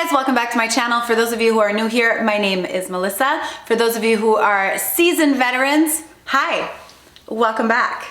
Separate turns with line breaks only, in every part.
guys, welcome back to my channel. For those of you who are new here, my name is Melissa. For those of you who are seasoned veterans, hi, welcome back.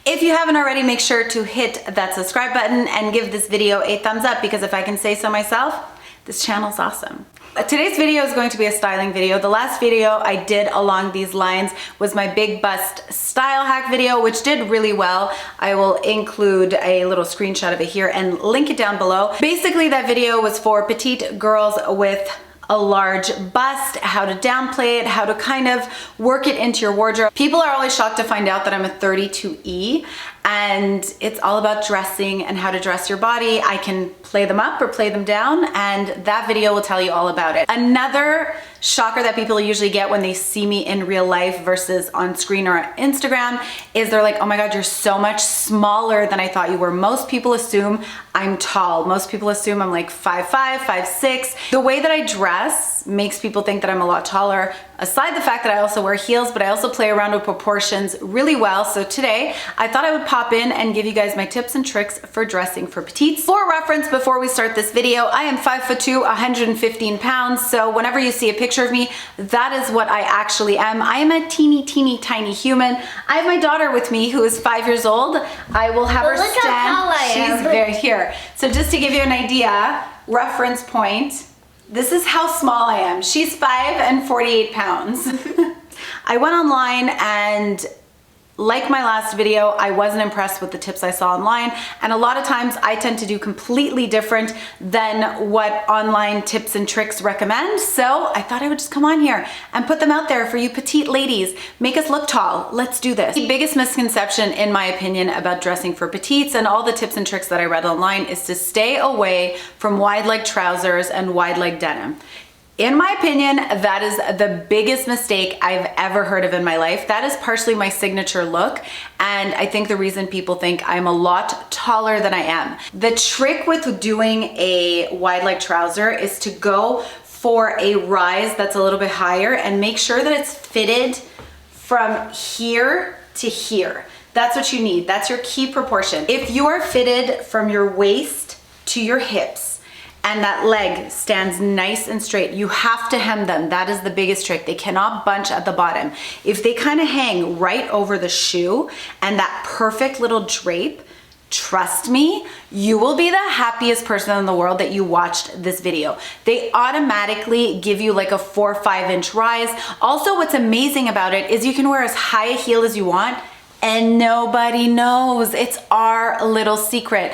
If you haven't already, make sure to hit that subscribe button and give this video a thumbs up, because if I can say so myself, this channel's awesome. Today's video is going to be a styling video. The last video I did along these lines was my big bust style hack video, which did really well. I will include a little screenshot of it here and link it down below. Basically, that video was for petite girls with a large bust, how to downplay it, how to kind of work it into your wardrobe. People are always shocked to find out that I'm a 32E, and it's all about dressing and how to dress your body. I can play them up or play them down, and that video will tell you all about it. Another shocker that people usually get when they see me in real life versus on screen or on Instagram is they're like, oh my God, you're so much smaller than I thought you were. Most people assume I'm tall. Most people assume I'm like 5'5", 5'6". The way that I dress makes people think that I'm a lot taller, aside the fact that I also wear heels, but I also play around with proportions really well. So today I thought I would pop in and give you guys my tips and tricks for dressing for petites. For reference, before we start this video, I am 5'2", 115 pounds. So whenever you see a picture of me, that is what I actually am. I am a teeny tiny human. I have my daughter with me who is 5 years old. I will have her stand.
Look how tall I am.
She's very here. So just to give you an idea, reference point, this is how small I am. She's 5 and 48 pounds. I went online, and like my last video, I wasn't impressed with the tips I saw online, and a lot of times I tend to do completely different than what online tips and tricks recommend. So I thought I would just come on here and put them out there for you petite ladies. Make us look tall. Let's do this. The biggest misconception, in my opinion, about dressing for petites and all the tips and tricks that I read online is to stay away from wide leg trousers and wide leg denim. In my opinion, that is the biggest mistake I've ever heard of in my life. That is partially my signature look, and I think the reason people think I'm a lot taller than I am. The trick with doing a wide leg trouser is to go for a rise that's a little bit higher and make sure that it's fitted from here to here. That's what you need. That's your key proportion. If you are fitted from your waist to your hips, and that leg stands nice and straight, you have to hem them. That is the biggest trick. They cannot bunch at the bottom. If they kind of hang right over the shoe and that perfect little drape, trust me, you will be the happiest person in the world that you watched this video. They automatically give you like a 4 or 5 inch rise. Also, what's amazing about it is you can wear as high a heel as you want and nobody knows. It's our little secret.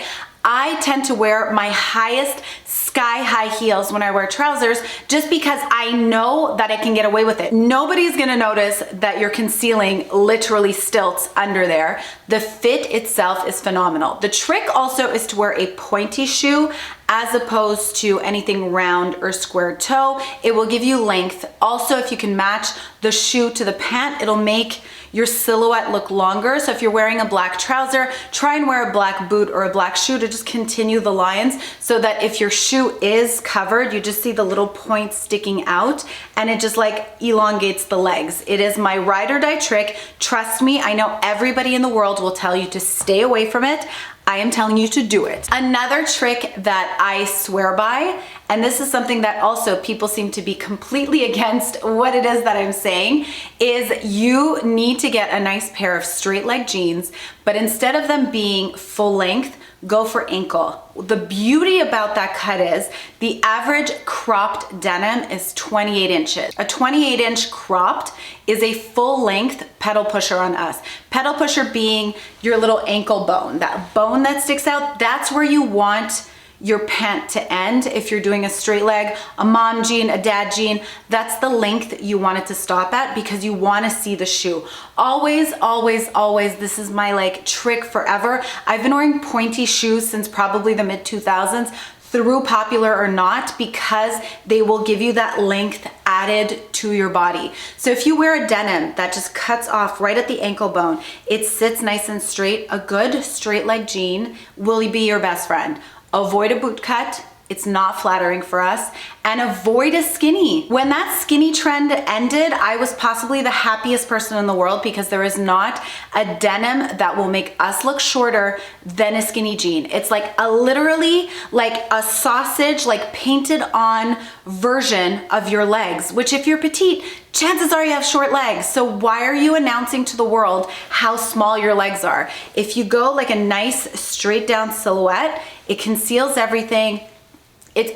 I tend to wear my highest sky high heels when I wear trousers, just because I know that I can get away with it. Nobody's gonna notice that you're concealing literally stilts under there. The fit itself is phenomenal. The trick also is to wear a pointy shoe as opposed to anything round or square toe. It will give you length. Also, if you can match the shoe to the pant, it'll make your silhouette look longer. So if you're wearing a black trouser, try and wear a black boot or a black shoe to just continue the lines, so that if your shoe is covered, you just see the little points sticking out, and it just like elongates the legs. It is my ride or die trick. Trust me, I know everybody in the world will tell you to stay away from it. I am telling you to do it. Another trick that I swear by, and this is something that also people seem to be completely against what it is that I'm saying, is you need to get a nice pair of straight leg jeans, but instead of them being full length, go for ankle. The beauty about that cut is the average cropped denim is 28 inches. A 28 inch cropped is a full length pedal pusher on us. Pedal pusher being your little ankle bone, that bone that sticks out. That's where you want your pant to end. If you're doing a straight leg, a mom jean, a dad jean, that's the length you want it to stop at, because you want to see the shoe. Always, this is my like trick forever. I've been wearing pointy shoes since probably the mid 2000s, through popular or not, because they will give you that length added to your body. So if you wear a denim that just cuts off right at the ankle bone, it sits nice and straight, a good straight leg jean will be your best friend. Avoid a boot cut, It's not flattering for us. And avoid a skinny. When that skinny trend ended, I was possibly the happiest person in the world because there is not a denim that will make us look shorter than a skinny jean. It's like a literally like a sausage, like painted on version of your legs, which if you're petite, chances are you have short legs. So why are you announcing to the world how small your legs are? If you go like a nice straight down silhouette, it conceals everything.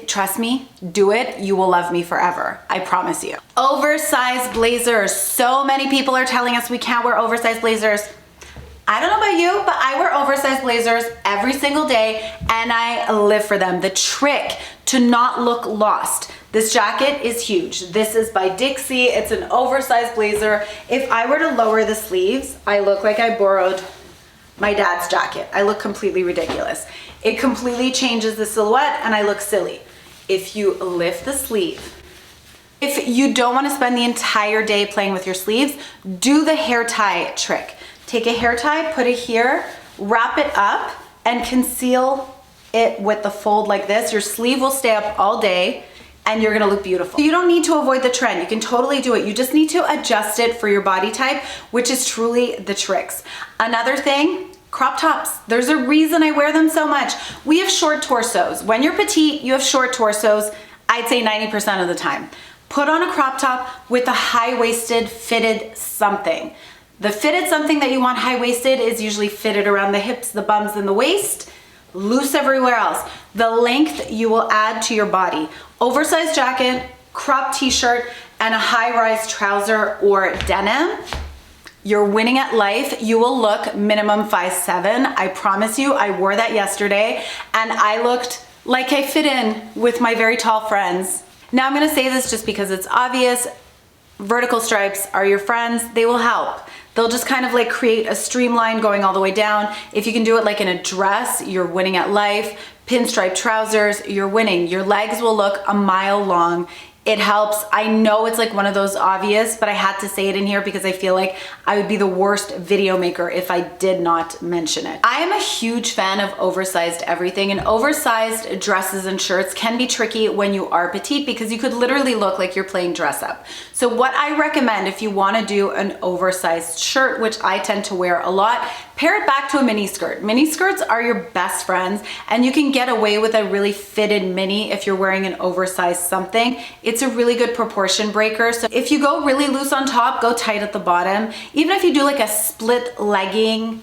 Trust me, do it. You will love me forever. I promise you. Oversized blazers. So many people are telling us we can't wear oversized blazers. I don't know about you, but I wear oversized blazers every single day and I live for them. The trick to not look lost. This jacket is huge. This is by Dixie. It's an oversized blazer. If I were to lower the sleeves, I look like I borrowed my dad's jacket. I look completely ridiculous. It completely changes the silhouette and I look silly. If you lift the sleeve, if you don't want to spend the entire day playing with your sleeves, do the hair tie trick. Take a hair tie, put it here, wrap it up and conceal it with the fold like this. Your sleeve will stay up all day and you're gonna look beautiful. You don't need to avoid the trend. You can totally do it. You just need to adjust it for your body type, which is truly the tricks. Another thing, crop tops. There's a reason I wear them so much. We have short torsos. When you're petite, you have short torsos, I'd say 90% of the time. Put on a crop top with a high-waisted fitted something. The fitted something that you want high-waisted is usually fitted around the hips, the bums, and the waist, loose everywhere else. The length you will add to your body. Oversized jacket, crop t-shirt, and a high-rise trouser or denim. You're winning at life. You will look minimum 5'7". I promise you, I wore that yesterday and I looked like I fit in with my very tall friends. Now I'm gonna say this just because it's obvious. Vertical stripes are your friends. They will help. They'll just kind of like create a streamline going all the way down. If you can do it like in a dress, you're winning at life. Pinstripe trousers, you're winning. Your legs will look a mile long. It helps. I know it's like one of those obvious, but I had to say it in here because I feel like I would be the worst video maker if I did not mention it. I am a huge fan of oversized everything, and oversized dresses and shirts can be tricky when you are petite because you could literally look like you're playing dress up. So what I recommend if you want to do an oversized shirt, which I tend to wear a lot, pair it back to a mini skirt. Mini skirts are your best friends and you can get away with a really fitted mini if you're wearing an oversized something. It's a really good proportion breaker. So if you go really loose on top, go tight at the bottom. Even if you do like a split legging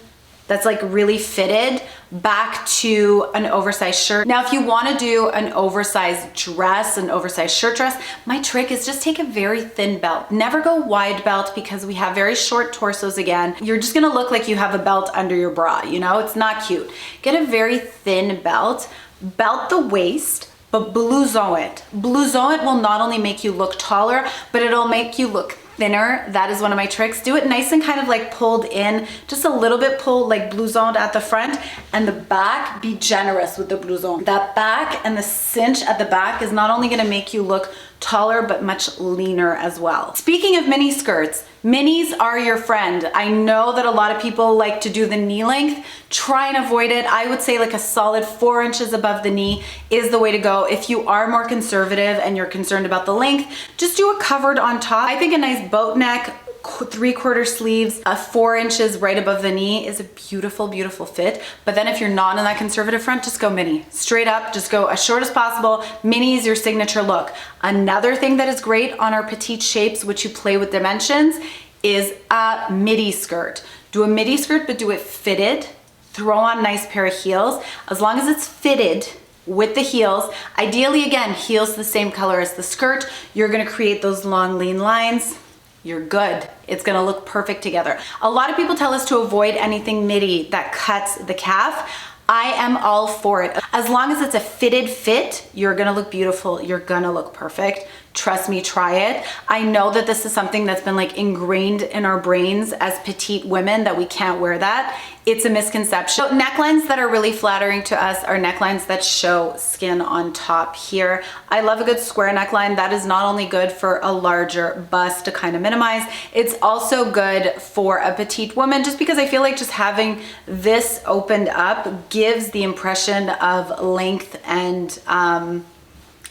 that's like really fitted back to an oversized shirt. Now, if you want to do an oversized dress, an oversized shirt dress, my trick is just take a very thin belt. Never go wide belt because we have very short torsos again. You're just gonna look like you have a belt under your bra, you know? It's not cute. Get a very thin belt, belt the waist, but blouson it. Blouson it will not only make you look taller, but it'll make you look thinner. That is one of my tricks. Do it nice and kind of like pulled in, just a little bit pulled, like blousoned at the front, and the back, be generous with the blouson. That back and the cinch at the back is not only gonna make you look taller, but much leaner as well. Speaking of mini skirts, minis are your friend. I know that a lot of people like to do the knee length. Try and avoid it. I would say like a solid 4 inches above the knee is the way to go. If you are more conservative and you're concerned about the length, just do a covered on top. I think a nice boat neck, 3/4 sleeves, 4 inches right above the knee is a beautiful, beautiful fit. But then if you're not in that conservative front, just go mini. Straight up, just go as short as possible. Mini is your signature look. Another thing that is great on our petite shapes, which you play with dimensions, is a midi skirt. Do a midi skirt, but do it fitted. Throw on a nice pair of heels. As long as it's fitted with the heels, ideally again, heels the same color as the skirt, you're gonna create those long lean lines. You're good. It's gonna look perfect together. A lot of people tell us to avoid anything midi that cuts the calf. I am all for it. As long as it's a fitted fit, you're gonna look beautiful, you're gonna look perfect. trust me, try it. I know that this is something that's been like ingrained in our brains as petite women that we can't wear that. It's a misconception. So necklines that are really flattering to us are necklines that show skin on top here. I love a good square neckline. That is not only good for a larger bust to kind of minimize, it's also good for a petite woman, just because I feel like just having this opened up gives the impression of length and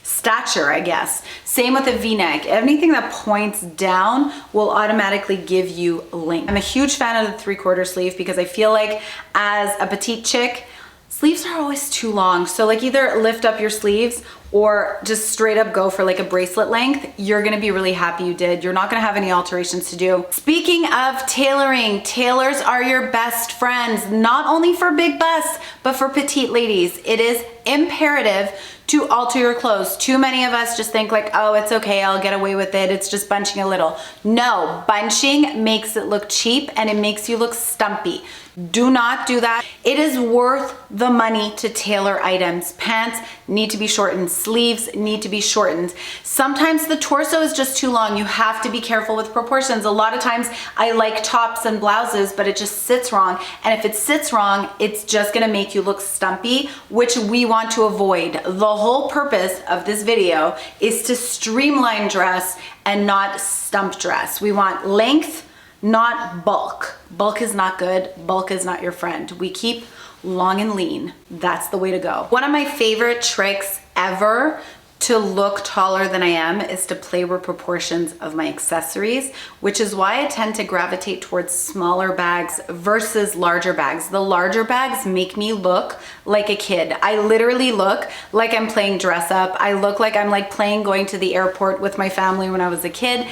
stature, I guess. Same with a V-neck. Anything that points down will automatically give you length. I'm a huge fan of the 3/4 sleeve because I feel like as a petite chick, sleeves are always too long. So like either lift up your sleeves or just straight up go for like a bracelet length. You're gonna be really happy you did. You're not gonna have any alterations to do. Speaking of tailoring, tailors are your best friends, not only for big busts, but for petite ladies. It is imperative to alter your clothes. Too many of us just think like, oh, it's okay, I'll get away with it. It's just bunching a little. No, bunching makes it look cheap and it makes you look stumpy. Do not do that. It is worth the money to tailor items. Pants need to be shortened. Sleeves need to be shortened. Sometimes the torso is just too long. You have to be careful with proportions. A lot of times I like tops and blouses, but it just sits wrong. And if it sits wrong, it's just gonna make you look stumpy, which we want to avoid. The whole purpose of this video is to streamline dress and not stump dress. We want length, not bulk. Bulk is not good. Bulk is not your friend. We keep long and lean. That's the way to go. One of my favorite tricks ever to look taller than I am is to play with proportions of my accessories, which is why I tend to gravitate towards smaller bags versus larger bags. The larger bags make me look like a kid. I literally look like I'm playing dress up. I look like I'm like playing going to the airport with my family when I was a kid.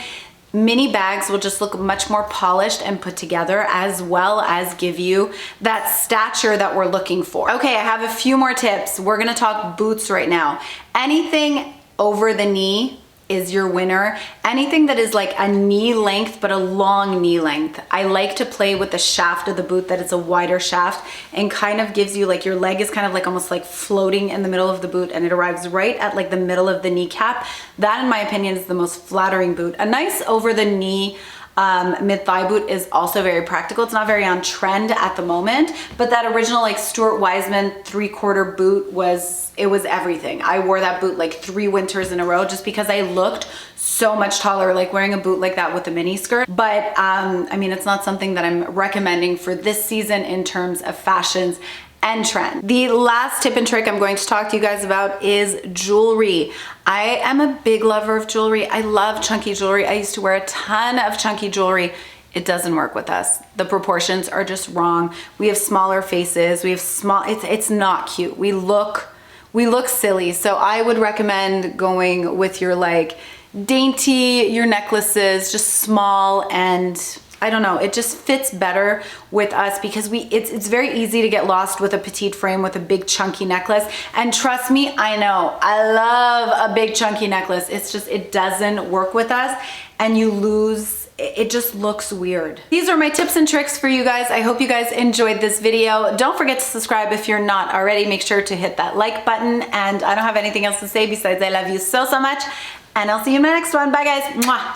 Mini bags will just look much more polished and put together, as well as give you that stature that we're looking for. Okay, I have a few more tips. We're gonna talk boots right now. Anything over the knee is your winner. Anything that is like a knee length, but a long knee length. I like to play with the shaft of the boot, that it's a wider shaft and kind of gives you like your leg is kind of like almost like floating in the middle of the boot, and it arrives right at like the middle of the kneecap. That in my opinion is the most flattering boot. A nice over the knee mid-thigh boot is also very practical. It's not very on trend at the moment, but that original like Stuart Weitzman 3/4 boot was everything. I wore that boot like 3 winters in a row just because I looked so much taller like wearing a boot like that with a mini skirt. But I mean, it's not something that I'm recommending for this season in terms of fashions and trend. The last tip and trick I'm going to talk to you guys about is jewelry. I am a big lover of jewelry. I love chunky jewelry. I used to wear a ton of chunky jewelry. It doesn't work with us. The proportions are just wrong. We have smaller faces. We have small, it's not cute. We look silly. So I would recommend going with your like dainty, your necklaces, just small, and I don't know, it just fits better with us because it's very easy to get lost with a petite frame with a big chunky necklace. And trust me, I know, I love a big chunky necklace. It's just, it doesn't work with us and you lose, it just looks weird. These are my tips and tricks for you guys. I hope you guys enjoyed this video. Don't forget to subscribe if you're not already. Make sure to hit that like button, and I don't have anything else to say besides I love you so, so much, and I'll see you in my next one. Bye guys. Mwah.